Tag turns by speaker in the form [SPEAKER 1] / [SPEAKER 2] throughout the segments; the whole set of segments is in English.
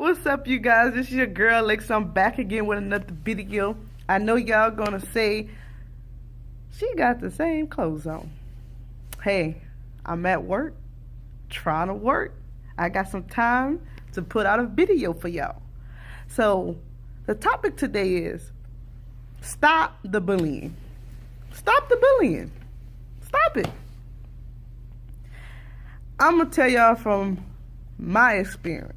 [SPEAKER 1] What's up, you guys? This is your girl Lex. I'm back again with another video. I know y'all gonna say she got the same clothes on. Hey, I'm at work, trying to work. I got some time to put out a video for y'all. So the topic today is stop the bullying. Stop the bullying. Stop it. I'm gonna tell y'all from my experience.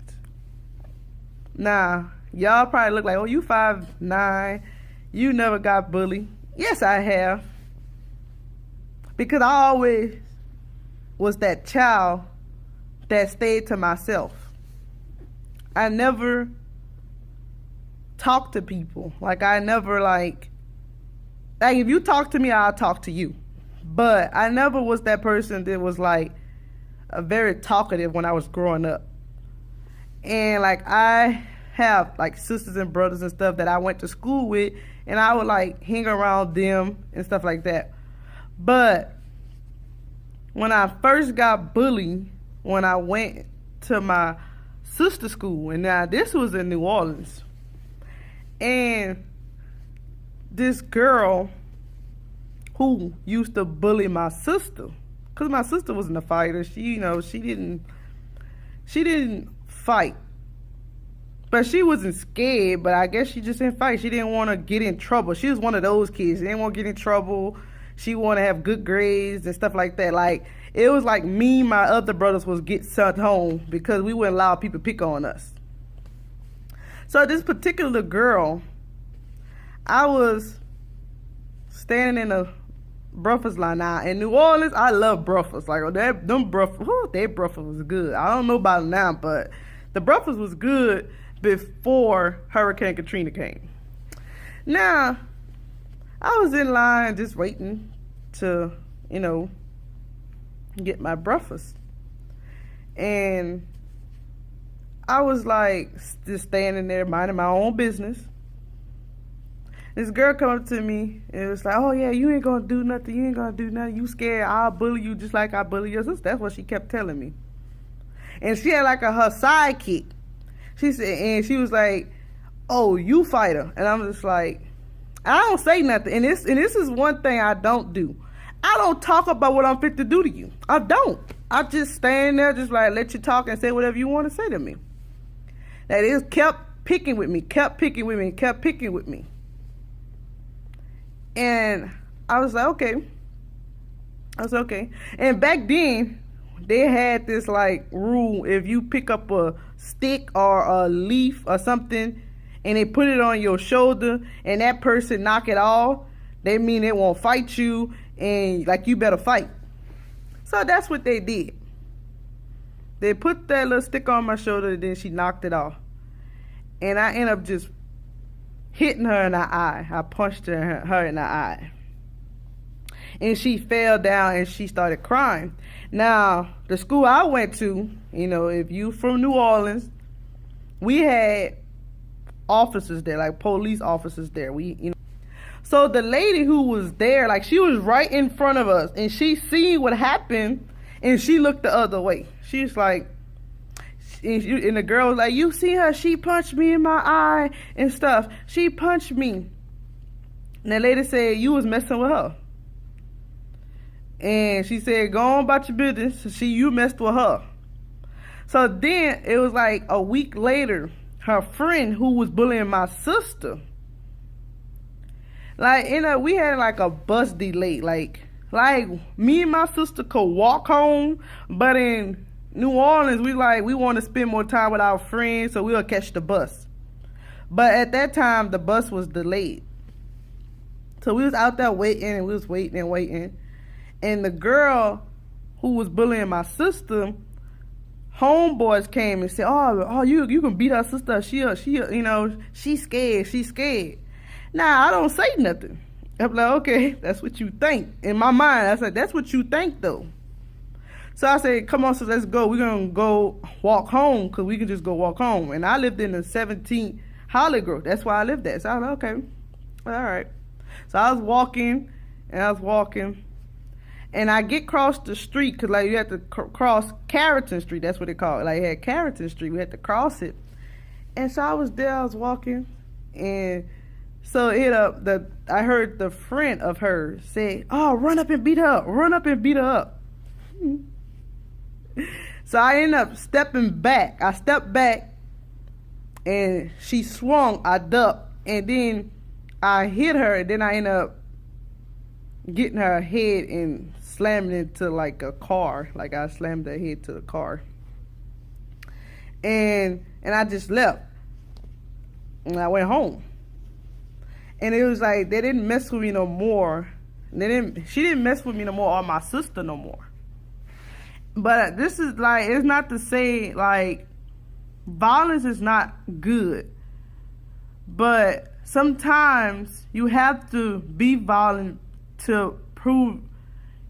[SPEAKER 1] Now, y'all probably look like, oh, you 5'9", you never got bullied. Yes, I have. Because I always was that child that stayed to myself. I never talked to people. I never like if you talk to me, I'll talk to you. But I never was that person that was like a very talkative when I was growing up. And I have sisters and brothers and stuff that I went to school with, and I would hang around them and stuff like that. But when I first got bullied, when I went to my sister's school, and now this was in New Orleans, and this girl who used to bully my sister, because my sister wasn't a fighter. She didn't fight. But she wasn't scared, but I guess she just didn't fight. She didn't want to get in trouble. She was one of those kids. She didn't want to get in trouble. She wanted to have good grades and stuff like that. It was like me and my other brothers was get sent home because we wouldn't allow people to pick on us. So this particular girl, I was standing in a breakfast line. Now in New Orleans, I love breakfast. Them breakfast, their breakfast was good. I don't know about it now, but the breakfast was good before Hurricane Katrina came. Now, I was in line just waiting to, get my breakfast. And I was just standing there minding my own business. This girl come up to me and it was like, oh yeah, you ain't gonna do nothing. You ain't gonna do nothing. You scared. I'll bully you just like I bully your sister. That's what she kept telling me. And she had her sidekick. She said, and she was like, oh, you fighter. And I'm just like, I don't say nothing. And this is one thing I don't do. I don't talk about what I'm fit to do to you. I don't. I just stand there, just let you talk and say whatever you want to say to me. That is kept picking with me, kept picking with me, kept picking with me. And I was like, okay. I was okay. And back then, they had this rule: if you pick up a stick or a leaf or something and they put it on your shoulder and that person knock it off, they mean they won't fight you and you better fight. So that's what they did. They put that little stick on my shoulder and then she knocked it off. And I ended up just hitting her in the eye. I punched her in the eye. And she fell down and she started crying. Now, the school I went to, if you from New Orleans, we had officers there, police officers there. So the lady who was there, she was right in front of us, and she seen what happened, and she looked the other way. She's like, and the girl was like, you see her? She punched me in my eye and stuff. She punched me. And the lady said, you was messing with her. And she said, go on about your business. You messed with her. So then it was a week later, her friend who was bullying my sister, we had a bus delay. Me and my sister could walk home, but in New Orleans, we want to spend more time with our friends, so we'll catch the bus. But at that time, the bus was delayed. So we was out there waiting, and we was waiting and waiting. And the girl who was bullying my sister, homeboys came and said, oh, you can beat her sister. She's scared. Nah, I don't say nothing. I'm like, okay, that's what you think. In my mind, I said, that's what you think, though. So I said, come on, so let's go. We're going to go walk home, because we can just go walk home. And I lived in the 17th Holly Grove. That's why I lived there. So I was like, okay, all right. So I was walking, and I get across the street, because you have to cross Carrington Street. That's what they call it. It had Carrington Street. We had to cross it. And so I was there, I was walking, and so I heard the friend of hers say, "Oh, run up and beat her up, run up and beat her up." So I ended up stepping back. I stepped back, and she swung. I ducked, and then I hit her, and then I ended up getting her head and slamming into like a car. Like I slammed her head to the car. And I just left. And I went home. And it was like they didn't mess with me no more. She didn't mess with me no more, or my sister no more. But this is like, it's not to say like violence is not good. But sometimes you have to be violent to prove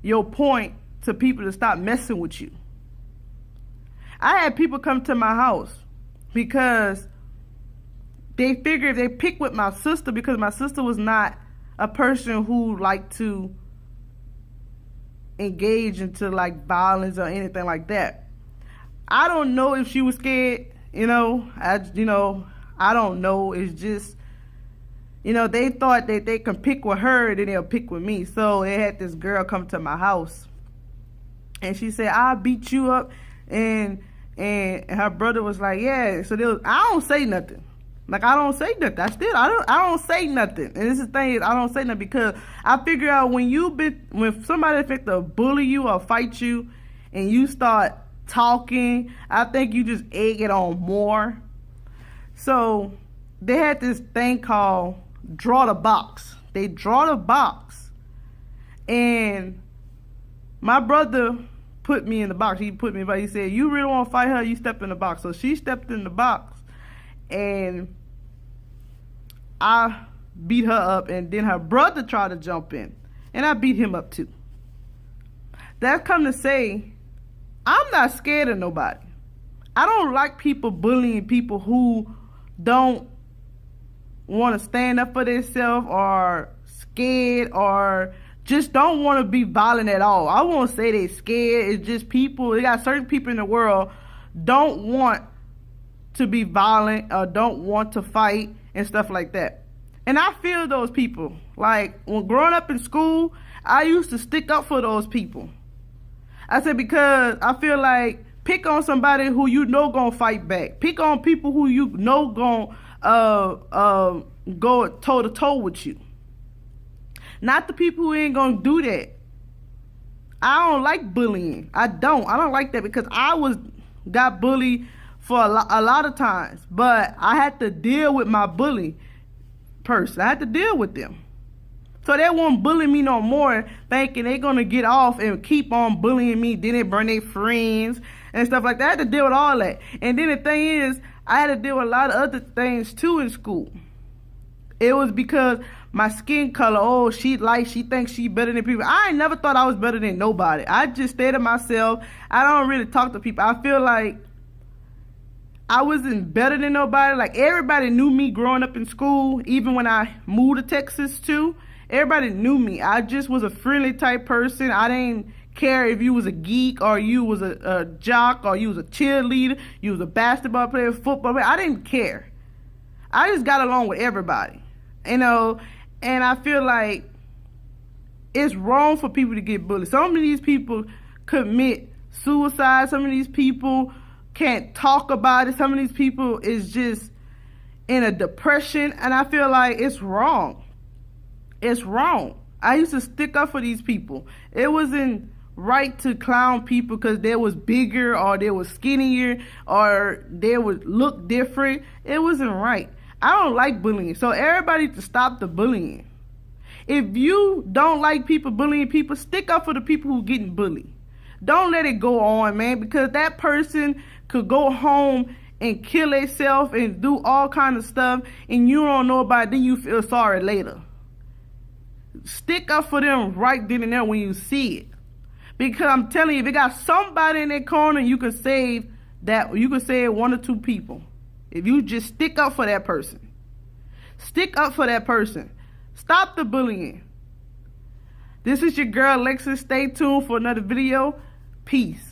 [SPEAKER 1] your point to people to stop messing with you. I had people come to my house because they figured if they pick with my sister, because my sister was not a person who liked to engage into like violence or anything like that. I don't know if she was scared, I don't know. It's just, they thought that they can pick with her, then they'll pick with me. So they had this girl come to my house, and she said, "I'll beat you up," and her brother was like, "Yeah." So I don't say nothing. Like, I don't say nothing. I don't say nothing. And this is the thing, I don't say nothing because I figure out when somebody thinks to bully you or fight you and you start talking, I think you just egg it on more. So they had this thing called draw the box. They draw the box. And my brother put me in the box. He put me in the box. He said, "You really want to fight her? You step in the box." So she stepped in the box. And I beat her up, and then her brother tried to jump in, and I beat him up too. That's come to say, I'm not scared of nobody. I don't like people bullying people who don't want to stand up for themselves or scared or just don't want to be violent at all. I won't say they're scared. It's just people, they got certain people in the world don't want to be violent or don't want to fight and stuff like that. And I feel those people. Like, when growing up in school, I used to stick up for those people. I said, because I feel like pick on somebody who you know gonna fight back. Pick on people who you know gonna go toe to toe with you. Not the people who ain't gonna do that. I don't like bullying. I don't like that because I got bullied for a lot of times, but I had to deal with my bully person. I had to deal with them. So they won't bully me no more, thinking they're going to get off and keep on bullying me. Then they bring their friends and stuff like that. I had to deal with all that. And then the thing is, I had to deal with a lot of other things too in school. It was because my skin color, she thinks she better than people. I ain't never thought I was better than nobody. I just stay to myself. I don't really talk to people. I feel like I wasn't better than nobody. Like, everybody knew me growing up in school, even when I moved to Texas too. Everybody knew me. I just was a friendly type person. I didn't care if you was a geek or you was a jock or you was a cheerleader, you was a basketball player, football player. I didn't care. I just got along with everybody, and I feel like it's wrong for people to get bullied. Some of these people commit suicide. Some of these people can't talk about it. Some of these people is just in a depression, and I feel like it's wrong. It's wrong. I used to stick up for these people. It wasn't right to clown people because they was bigger or they was skinnier or they would look different. It wasn't right. I don't like bullying, so everybody to stop the bullying. If you don't like people bullying people, stick up for the people who getting bullied. Don't let it go on, man, because that person could go home and kill themselves and do all kind of stuff, and you don't know about it, then you feel sorry later. Stick up for them right then and there when you see it. Because I'm telling you, if you got somebody in that corner, you can save one or two people. If you just stick up for that person. Stick up for that person. Stop the bullying. This is your girl, Alexis. Stay tuned for another video. Peace.